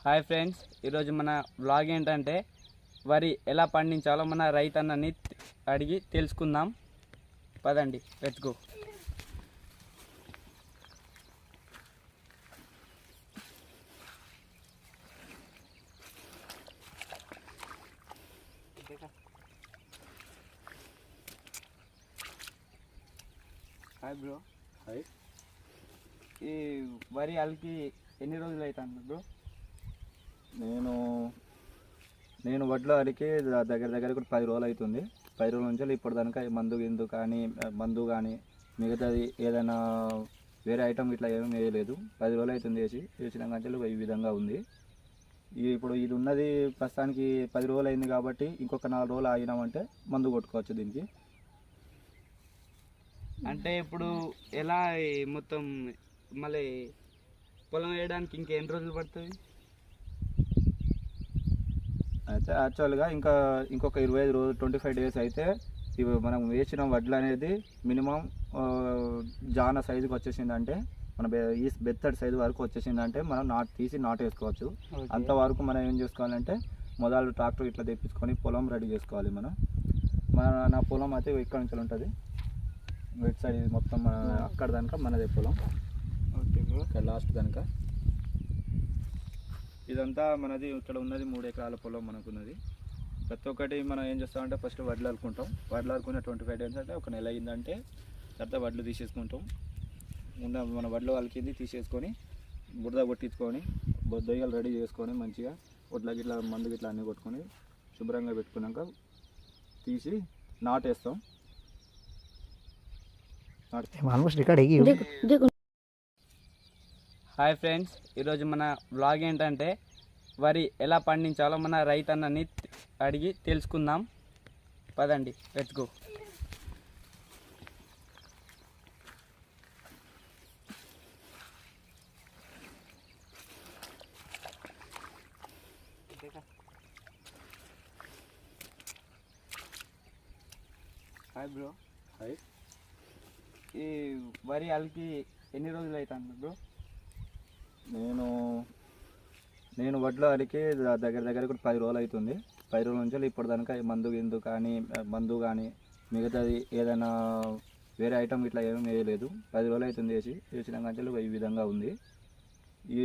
Hi friends, ఈరోజు మన vlog ఏంటంటే వరి ఎలా పండించాలో మన రైతన్నని అడిగి తెలుసుకుందాం. పదండి, let's go. Hi bro. Hi. ఈ వరి అలికి ఎన్ని రోజులు అవుతుంది బ్రో? నేను వడ్లు అడిగి దగ్గర దగ్గర కూడా 10 రోజులు అవుతుంది. 10 రోజుల నుంచి ఇప్పుడు దానిక మందు కానీ మిగతాది ఏదైనా వేరే ఐటమ్ ఇట్లా ఏమీ వేయలేదు. 10 రోజులు అవుతుంది వేసిన గంటలు ఈ విధంగా ఉంది. ఇప్పుడు ఇది ఉన్నది ప్రస్తుతానికి 10 రోజులు అయింది కాబట్టి ఇంకొక 4 రోజులు ఆగినామంటే మందు కొట్టుకోవచ్చు దీనికి. అంటే ఇప్పుడు ఎలా మొత్తం మళ్ళీ పొలం వేయడానికి ఇంకెన్ని రోజులు పడుతుంది? అయితే యాక్చువల్గా ఇంకొక 25 రోజులు 25 డేస్ అయితే ఇవి మనం వేసిన వడ్లు అనేది మినిమం జాన సైజుకి వచ్చేసిందంటే మన ఈ బెత్తడి సైజు వరకు వచ్చేసిందంటే మనం తీసి నాటు వేసుకోవచ్చు. అంతవరకు మనం ఏం చేసుకోవాలంటే మొదలు ట్రాక్టర్ ఇట్లా తెప్పించుకొని పొలం రెడీ చేసుకోవాలి. నా పొలం అయితే ఇక్కడ నుంచి ఉంటుంది. వెట్ సైడ్ ఇది మొత్తం అక్కడ దానిక మనదే పొలం. Okay bro. ఇక్కడ లాస్ట్ దానిక ఇదంతా మనది. ఇక్కడ ఉన్నది 3 ఎకరాల పొలం మనకున్నది. ప్రతి ఒక్కటి మనం ఏం చేస్తామంటే ఫస్ట్ వడ్లు అలుకుంటాం. వడ్లు అలుకున్న 25 డేస్ అంటే ఒక నెల అయిందంటే తర్వాత వడ్లు తీసేసుకుంటాం. మన వడ్లు అలికింది తీసేసుకొని బురద కొట్టించుకొని దొయ్యలు రెడీ చేసుకొని మంచిగా వడ్ల గిట్లా మందు గిట్లా అన్నీ కొట్టుకొని శుభ్రంగా పెట్టుకున్నాక తీసి నాటేస్తాం. హాయ్ ఫ్రెండ్స్, ఈరోజు మన వ్లాగ్ ఏంటంటే వరి ఎలా పండించాలో మన రైతన్నని అడిగి తెలుసుకుందాం. పదండి, let's go. Hi bro. Hi. ఈ వరి అలికి ఎన్ని రోజులు అవుతుంది బ్రో? నేను వడ్లు అడిగి దగ్గర దగ్గర కూడా 10 రోజులు అవుతుంది. 10 రోజుల నుంచి ఇప్పుడు దానిక మందు కానీ మిగతాది ఏదైనా వేరే ఐటమ్ ఇట్లా ఏమీ వేయలేదు. 10 రోజులు అవుతుంది వేసిన గంటలు ఈ విధంగా ఉంది.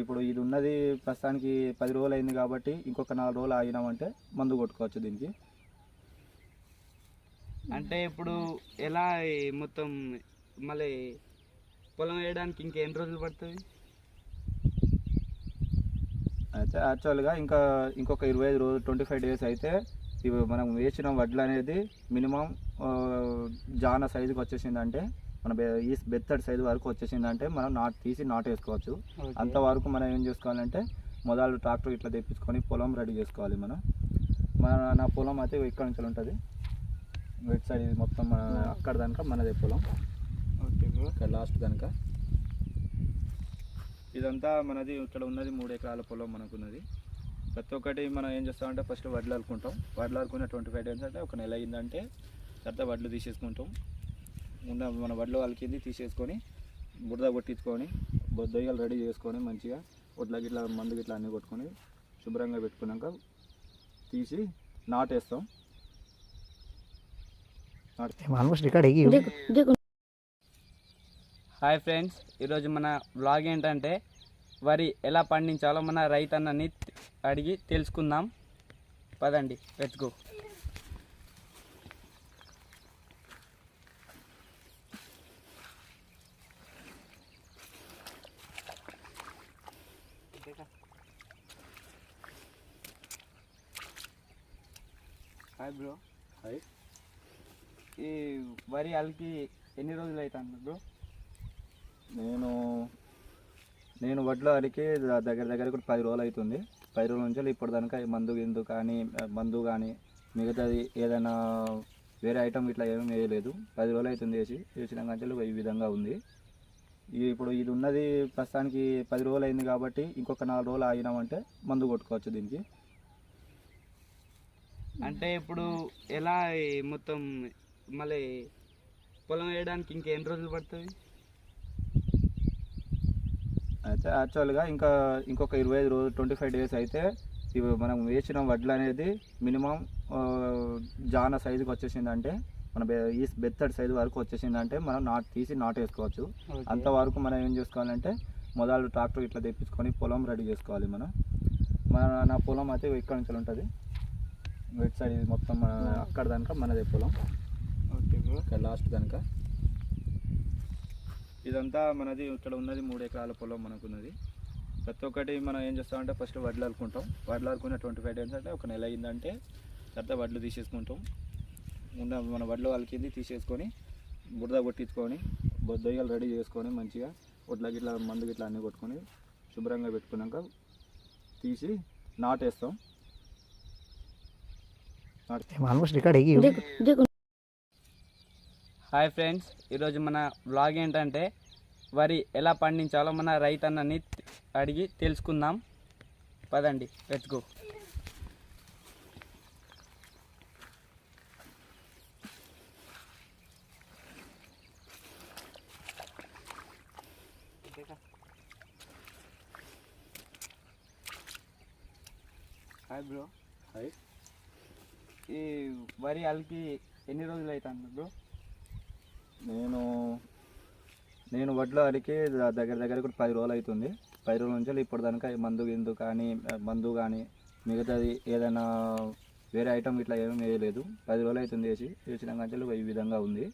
ఇప్పుడు ఇది ఉన్నది ప్రస్తుతానికి 10 రోజులు అయింది కాబట్టి ఇంకొక 4 రోజులు ఆగినామంటే మందు కొట్టుకోవచ్చు దీనికి. అంటే ఇప్పుడు ఎలా మొత్తం మళ్ళీ పొలం వేయడానికి ఇంకెన్ని రోజులు పడుతుంది? అయితే యాక్చువల్గా ఇంకొక 25 రోజులు 25 డేస్ అయితే ఇవి మనం వేసిన వడ్లు అనేది మినిమం జాన సైజుకి వచ్చేసిందంటే మన ఈ బెత్తడి సైజు వరకు వచ్చేసిందంటే మనం తీసి నాటు వేసుకోవచ్చు. అంతవరకు మనం ఏం చేసుకోవాలంటే మొదలు ట్రాక్టర్ ఇట్లా తెప్పించుకొని పొలం రెడీ చేసుకోవాలి. నా పొలం అయితే ఇక్కడ నుంచి ఉంటుంది. వెట్ సైడ్ ఇది మొత్తం అక్కడ దానిక మనదే పొలం. Okay bro. ఇక్కడ లాస్ట్ దానిక ఇదంతా మనది. ఇక్కడ ఉన్నది 3 ఎకరాల పొలం మనకున్నది. ప్రతి ఒక్కటి మనం ఏం చేస్తామంటే ఫస్ట్ వడ్లు అలుకుంటాం. వడ్లు అలుకున్న 25 డేస్ అంటే ఒక నెల అయిందంటే తర్వాత వడ్లు తీసేసుకుంటాం. మన వడ్లు అలికింది తీసేసుకొని బురద కొట్టించుకొని దొయ్యలు రెడీ చేసుకొని మంచిగా వడ్ల గిట్లా మందు గిట్లా అన్నీ కొట్టుకొని శుభ్రంగా పెట్టుకున్నాక తీసి నాటేస్తాం. హాయ్ ఫ్రెండ్స్, ఈరోజు మన వ్లాగ్ ఏంటంటే వరి ఎలా పండించాలో మన రైతన్నని అడిగి తెలుసుకుందాం. పదండి, let's go. Hi bro. Hi. ఈ వరి అలికి ఎన్ని రోజులు అవుతుంది బ్రో? నేను వడ్లు అడిగి దగ్గర దగ్గర కూడా 10 రోజులు అవుతుంది. 10 రోజుల నుంచి ఇప్పుడు దానిక మందు కానీ మిగతాది ఏదైనా వేరే ఐటమ్ ఇట్లా ఏమీ వేయలేదు. 10 రోజులు అవుతుంది వేసిన గంటలు ఈ విధంగా ఉంది. ఇప్పుడు ఇది ఉన్నది ప్రస్తుతానికి 10 రోజులు అయింది కాబట్టి ఇంకొక 4 రోజులు ఆగినామంటే మందు కొట్టుకోవచ్చు దీనికి. అంటే ఇప్పుడు ఎలా మొత్తం మళ్ళీ పొలం వేయడానికి ఇంకెన్ని రోజులు పడుతుంది? అయితే యాక్చువల్గా ఇంకొక 25 రోజులు 25 డేస్ అయితే ఇవి మనం వేసిన వడ్లు అనేది మినిమం జాన సైజుకి వచ్చేసిందంటే మన ఈ బెత్తడి సైజు వరకు వచ్చేసిందంటే మనం తీసి నాటేసుకోవచ్చు. అంతవరకు మనం ఏం చేసుకోవాలంటే మొదలు ట్రాక్టర్ ఇట్లా తెప్పించుకొని పొలం రెడీ చేసుకోవాలి. నా పొలం అయితే ఇక్కడ నుంచి ఉంటుంది, వెట్ సైడ్ ఇది మొత్తం అక్కడ దానిక మనదే పొలం. Okay bro. ఇక్కడ లాస్ట్ దానిక ఇదంతా మనది. ఇక్కడ ఉన్నది 3 ఎకరాల పొలం మనకున్నది. ప్రతి ఒక్కటి మనం ఏం చేస్తామంటే ఫస్ట్ వడ్లు అలుకుంటాం. వడ్లు అలుకున్న 25 డేస్ అంటే ఒక నెల అయిందంటే తర్వాత వడ్లు తీసేసుకుంటాం. మన వడ్లు అలికింది తీసేసుకొని బురద కొట్టించుకొని దొయ్యలు రెడీ చేసుకొని మంచిగా వడ్ల గిట్లా మందు గిట్లా అన్నీ కొట్టుకొని శుభ్రంగా పెట్టుకున్నాక తీసి నాటేస్తాం. హాయ్ ఫ్రెండ్స్, ఈరోజు మన బ్లాగ్ ఏంటంటే వరి ఎలా పండించాలో మన రైతన్నని అడిగి తెలుసుకుందాం. పదండి, let's go. Hi bro. Hi. ఈ వరి అలికి ఎన్ని రోజులు అవుతుంది బ్రో? నేను వడ్లు అలికి దగ్గర కూడా 10 రోజులు అవుతుంది. 10 రోజుల నుంచి ఇప్పుడు దానిక మందు కానీ మిగతాది ఏదైనా వేరే ఐటమ్ ఇట్లా ఏమీ వేయలేదు. 10 రోజులు అవుతుంది వేసిన కంచెలు ఈ విధంగా ఉంది.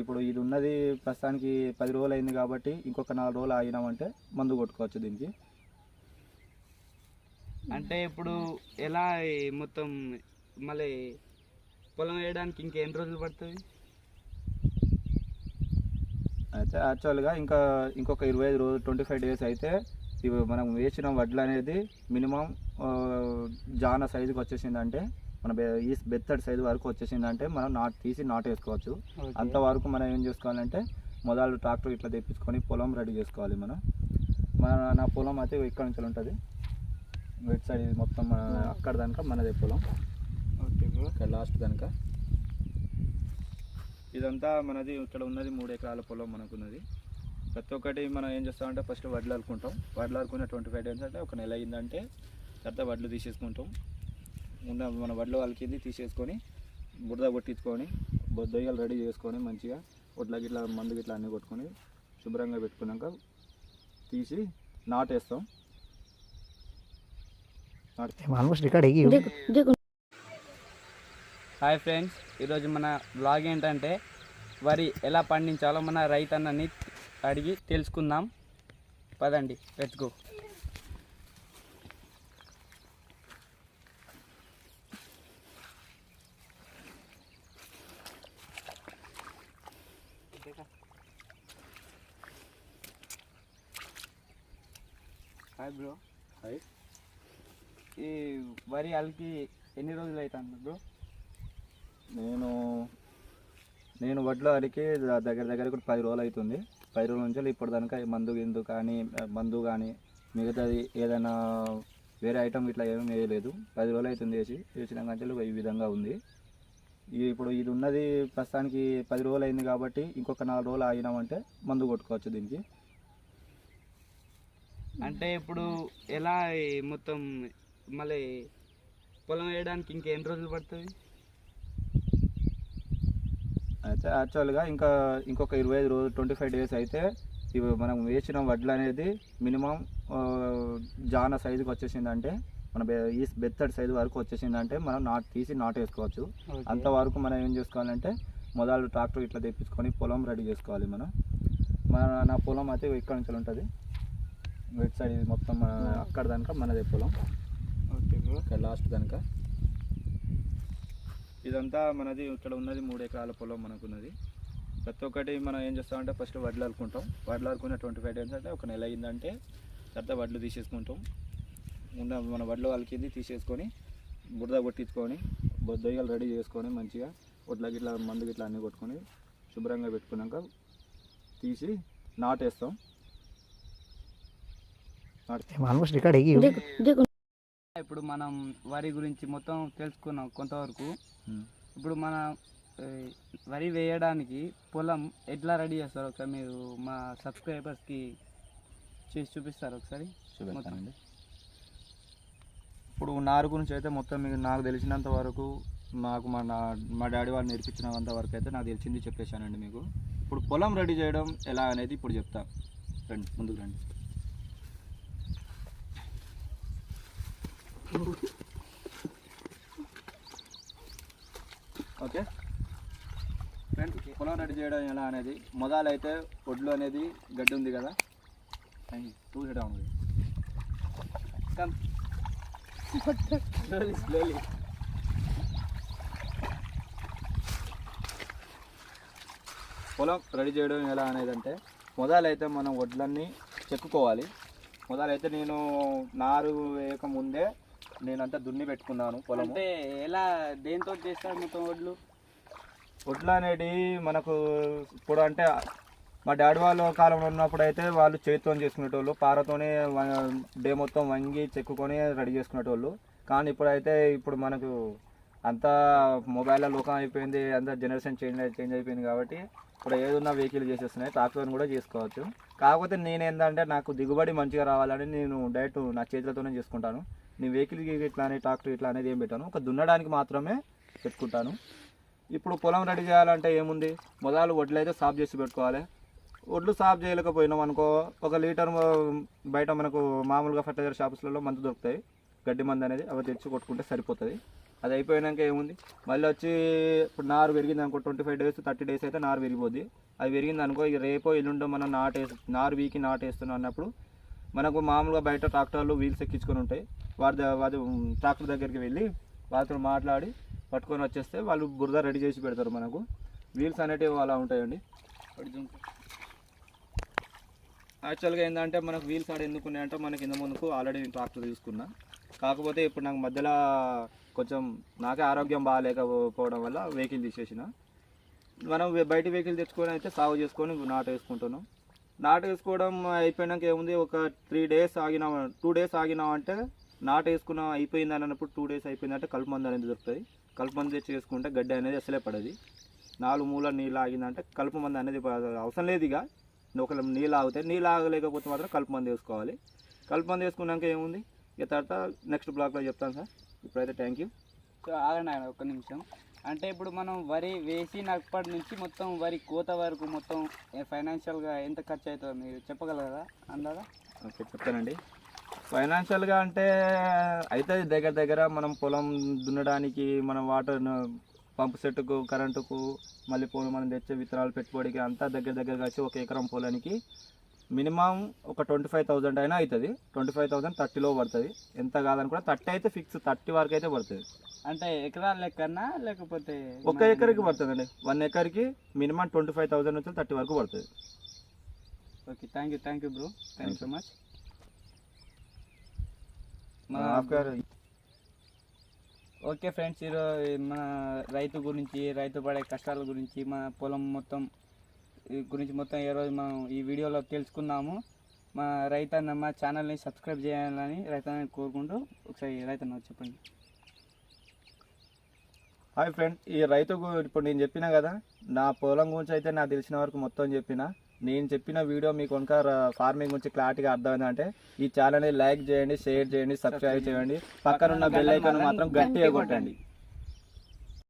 ఇప్పుడు ఇది ఉన్నది ప్రస్తుతానికి 10 రోజులు అయింది కాబట్టి ఇంకొక 4 రోజులు ఆగినామంటే మందు కొట్టుకోవచ్చు దీనికి. అంటే ఇప్పుడు ఎలా మొత్తం మళ్ళీ పొలం వేయడానికి ఇంకెన్ని రోజులు పడుతుంది? అయితే యాక్చువల్గా ఇంకొక 25 రోజులు 25 డేస్ అయితే ఇవి మనం వేసిన వడ్లు అనేది మినిమం జాన సైజుకి వచ్చేసిందంటే మన ఈ బెత్తడి సైజు వరకు వచ్చేసిందంటే మనం తీసి నాటేసుకోవచ్చు. అంతవరకు మనం ఏం చేసుకోవాలంటే మొదలు ట్రాక్టర్ ఇట్లా తెప్పించుకొని పొలం రెడీ చేసుకోవాలి. నా పొలం అయితే ఇక్కడ నుంచి ఉంటుంది, వెట్ సైడ్ ఇది మొత్తం అక్కడ దానిక మనదే పొలం. Okay bro. ఇక్కడ లాస్ట్ దానిక ఇదంతా మనది. ఇక్కడ ఉన్నది 3 ఎకరాల పొలం మనకున్నది. ప్రతి ఒక్కటి మనం ఏం చేస్తామంటే ఫస్ట్ వడ్లు అలుకుంటాం. వడ్లు అలుకున్న 25 డేస్ అంటే ఒక నెల అయిందంటే తర్వాత వడ్లు తీసేసుకుంటాం. మన వడ్లు అలికింది తీసేసుకొని బురద కొట్టించుకొని దొయ్యలు రెడీ చేసుకొని మంచిగా వడ్ల గిట్లా మందు గిట్లా అన్నీ కొట్టుకొని శుభ్రంగా పెట్టుకున్నాక తీసి నాటేస్తాం. హాయ్ ఫ్రెండ్స్, ఈరోజు మన బ్లాగ్ ఏంటంటే వరి ఎలా పండించాలో మన రైతన్నని అడిగి తెలుసుకుందాం. పదండి, let's go. Hi bro. Hi. ఈ వరి అలికి ఎన్ని రోజులు అవుతుంది బ్రో? నేను వడ్లు అలికి దగ్గర కూడా 10 రోజులు అవుతుంది. 10 రోజుల నుంచి ఇప్పుడు దానిక మందు కానీ మిగతాది ఏదైనా వేరే ఐటమ్ ఇట్లా ఏమీ వేయలేదు. 10 రోజులు అవుతుంది వేసిన కంచెలు ఈ విధంగా ఉంది. ఇప్పుడు ఇది ఉన్నది ప్రస్తుతానికి 10 రోజులు అయింది కాబట్టి ఇంకొక 4 రోజులు ఆగినామంటే మందు కొట్టుకోవచ్చు దీనికి. అంటే ఇప్పుడు ఎలా మొత్తం మళ్ళీ పొలం వేయడానికి ఇంకెన్ని రోజులు పడుతుంది? అయితే యాక్చువల్గా ఇంకొక 25 రోజులు 25 డేస్ అయితే ఇవి మనం వేసిన వడ్లు అనేది మినిమం జాన సైజుకి వచ్చేసిందంటే మన ఈ బెత్తడి సైజు వరకు వచ్చేసిందంటే మనం తీసి నాటేసుకోవచ్చు. అంతవరకు మనం ఏం చేసుకోవాలంటే మొదలు ట్రాక్టర్ ఇట్లా తెప్పించుకొని పొలం రెడీ చేసుకోవాలి. నా పొలం అయితే ఇక్కడ నుంచి ఉంటుంది, వెట్ సైడ్ ఇది మొత్తం అక్కడ దానిక మనదే పొలం. Okay bro. ఇక్కడ లాస్ట్ దానిక ఇదంతా మనది. ఇక్కడ ఉన్నది 3 ఎకరాల పొలం మనకున్నది. ప్రతి ఒక్కటి మనం ఏం చేస్తామంటే ఫస్ట్ వడ్లు అలుకుంటాం. వడ్లు అలుకున్న 25 డేస్ అంటే ఒక నెల అయిందంటే తర్వాత వడ్లు తీసేసుకుంటాం. మన వడ్లు అలికింది తీసేసుకొని బురద కొట్టించుకొని దొయ్యలు రెడీ చేసుకొని మంచిగా వడ్ల గిట్లా మందు గిట్లా అన్నీ కొట్టుకొని శుభ్రంగా పెట్టుకున్నాక తీసి నాటేస్తాం. ఇప్పుడు మనం వరి గురించి మొత్తం తెలుసుకున్నాం కొంతవరకు. ఇప్పుడు మన వరి వేయడానికి పొలం ఎట్లా రెడీ చేస్తారు ఒకసారి మీరు మా సబ్స్క్రైబర్స్కి చేసి చూపిస్తారు ఒకసారి. చూపిస్తానండి. ఇప్పుడు నారు గురించి అయితే మొత్తం మీకు నాకు తెలిసినంత వరకు నాకు మా డాడీ వాళ్ళు నేర్పించినంత వరకు అయితే నాకు తెలిసింది చెప్పేశానండి మీకు. ఇప్పుడు పొలం రెడీ చేయడం ఎలా అనేది ఇప్పుడు చెప్తా. రండి ముందుకు రండి. ఓకే ఫ్రెండ్స్, పొలం రెడీ చేయడం ఎలా అనేది మొదలైతే ఒడ్లు అనేది గడ్డి ఉంది కదా, చూసేటా ఉంది. స్లోలీ పొలం రెడీ చేయడం ఎలా అనేది అంటే మొదలైతే మనం వడ్లన్నీ చెక్కుకోవాలి. మొదలైతే నేను నారు వేయక ముందే నేనంతా దున్ని పెట్టుకున్నాను పొలం. అంటే ఎలా దేంతో చేస్తారు మొత్తం వడ్లు? వడ్లు అనేది మనకు ఇప్పుడు అంటే మా డాడీ వాళ్ళ కాలంలో ఉన్నప్పుడు అయితే వాళ్ళు చేతితో చేసుకునేటోళ్ళు, పారతోనే డే మొత్తం వంగి చెక్కుకొని రెడీ చేసుకునేటోళ్ళు. కానీ ఇప్పుడు మనకు అంతా మొబైల్లో లోకం అయిపోయింది, అంతా జనరేషన్ చేంజ్ అయిపోయింది కాబట్టి ఇప్పుడు ఏదున్నా వెహికల్ చేసేస్తున్నాయి, ట్రాక్టర్ని కూడా చేసుకోవచ్చు. కాకపోతే నేను ఏంటంటే నాకు దిగుబడి మంచిగా రావాలని నేను డైరెక్ట్ నా చేతులతోనే చేసుకుంటాను. నేను వెహికల్ ఇట్లా అని ట్రాక్టర్ ఇట్లా అనేది ఏం పెట్టాను, ఒక దున్నడానికి మాత్రమే పెట్టుకుంటాను. ఇప్పుడు పొలం రెడీ చేయాలంటే ఏముంది, మొదలు వడ్లు అయితే సాఫ్ చేసి పెట్టుకోవాలి. వడ్లు సాఫ్ చేయలేకపోయినాం అనుకో, 1 లీటర్ బయట మనకు మామూలుగా ఫర్టిలైజర్ షాప్స్లలో మందు దొరుకుతాయి, గడ్డి మందు అనేది, అవి తెచ్చి కొట్టుకుంటే సరిపోతుంది. అది అయిపోయాక ఏముంది, మళ్ళీ వచ్చి ఇప్పుడు నారు పెరిగింది అనుకో 25 days 30 days అయితే నారు పెరిగిపోద్ది. అది పెరిగింది అనుకో, ఇక రేపో ఎల్లుండో మనం నారు వీకి నాటేస్తున్నాం అన్నప్పుడు మనకు మామూలుగా బయట ట్రాక్టర్లు వీల్స్ ఎక్కించుకొని ఉంటాయి, వాడి ట్రాక్టర్ దగ్గరికి వెళ్ళి వాళ్ళతో మాట్లాడి పట్టుకొని వచ్చేస్తే వాళ్ళు బురద రెడీ చేసి పెడతారు. మనకు వీల్స్ అనేటివి అలా ఉంటాయండి. యాక్చువల్గా ఏంటంటే మనకు వీల్స్ ఆడ ఎందుకు ఉన్నాయంటే మనకి ఇంత ముందుకు ఆల్రెడీ ట్రాక్టర్ తీసుకున్నా, కాకపోతే ఇప్పుడు నాకు మధ్యలో కొంచెం నాకే ఆరోగ్యం బాగాలేకపోవడం వల్ల వెహికల్ తీసేసిన. మనం బయట వెహికల్ తెచ్చుకొని అయితే సాగు చేసుకొని నాటు వేసుకుంటున్నాం. నాటు వేసుకోవడం అయిపోయినాక ఏముంది, ఒక 3 days ఆగినాం 2 days ఆగినామంటే నాటు వేసుకున్న అయిపోయింది అని అన్నప్పుడు 2 days అయిపోయిందంటే కలుపు మందు అనేది దొరుకుతుంది. కలుపు మందు తెచ్చి వేసుకుంటే గడ్డి అనేది అసలే పడది. 4 మూల నీళ్ళు ఆగిందంటే కలుపు మందు అనేది అవసరం లేదు. ఇక ఒకవేళ నీళ్ళు ఆగుతాయి, నీళ్ళు ఆగలేకపోతే మాత్రం కలుపు మందు వేసుకోవాలి. కలుపు మందు వేసుకున్నాక ఏముంది, ఇక తర్వాత నెక్స్ట్ బ్లాక్లో చెప్తాను సార్. ఇప్పుడైతే థ్యాంక్ యూ. సో ఆగండి ఒక్క నిమిషం. అంటే ఇప్పుడు మనం వరి వేసినప్పటి నుంచి మొత్తం వరి కోత వరకు మొత్తం ఫైనాన్షియల్గా ఎంత ఖర్చు అవుతుందో మీరు చెప్పగలరా అందాదా? ఓకే చెప్తానండి. ఫైనాన్షియల్గా అంటే అవుతుంది దగ్గర మనం పొలం దున్నడానికి, మనం వాటర్ పంపు సెట్టుకు, కరెంటుకు, మళ్ళీ పోను మనం తెచ్చే విత్తనాలు పెట్టుబడికి అంతా దగ్గర కలిసి 1 ఎకరం పొలానికి మినిమం ఒక 25,000 అయినా అవుతుంది. 25,000 30లో పడుతుంది. ఎంత కాదని కూడా 30 అయితే ఫిక్స్, 30 వరకు అయితే పడుతుంది. అంటే ఎకరాల లెక్కనా లేకపోతే 1 ఎకర్కి పడుతుంది అండి. 1 ఎకర్కి మినిమం 25,000 నుంచి 30 వరకు పడుతుంది. Okay thank you bro, thank you so much. Okay friends, ఈరోజు మన రైతు పడే కష్టాల గురించి, మన పొలం మొత్తం గురించి మొత్తం ఈరోజు మనం ఈ వీడియోలో తెలుసుకున్నాము. మా రైతన్న మా ఛానల్ని సబ్స్క్రైబ్ చేయాలని రైతన్న కోరుకుంటూ ఒకసారి రైతన్న చెప్పండి. హాయ్ ఫ్రెండ్, ఈ రైతు ఇప్పుడు నేను చెప్పినా కదా, నా పొలం గురించి అయితే నాకు తెలిసిన వరకు మొత్తం చెప్పిన. నేను చెప్పిన వీడియో మీకు కనుక ఫార్మింగ్ గురించి క్లారిటీగా అర్థమైందంటే ఈ ఛానల్ని లైక్ చేయండి, షేర్ చేయండి, సబ్స్క్రైబ్ చేయండి, పక్కనున్న బెల్ ఐకాన్ మాత్రం గట్టిగా కొట్టండి.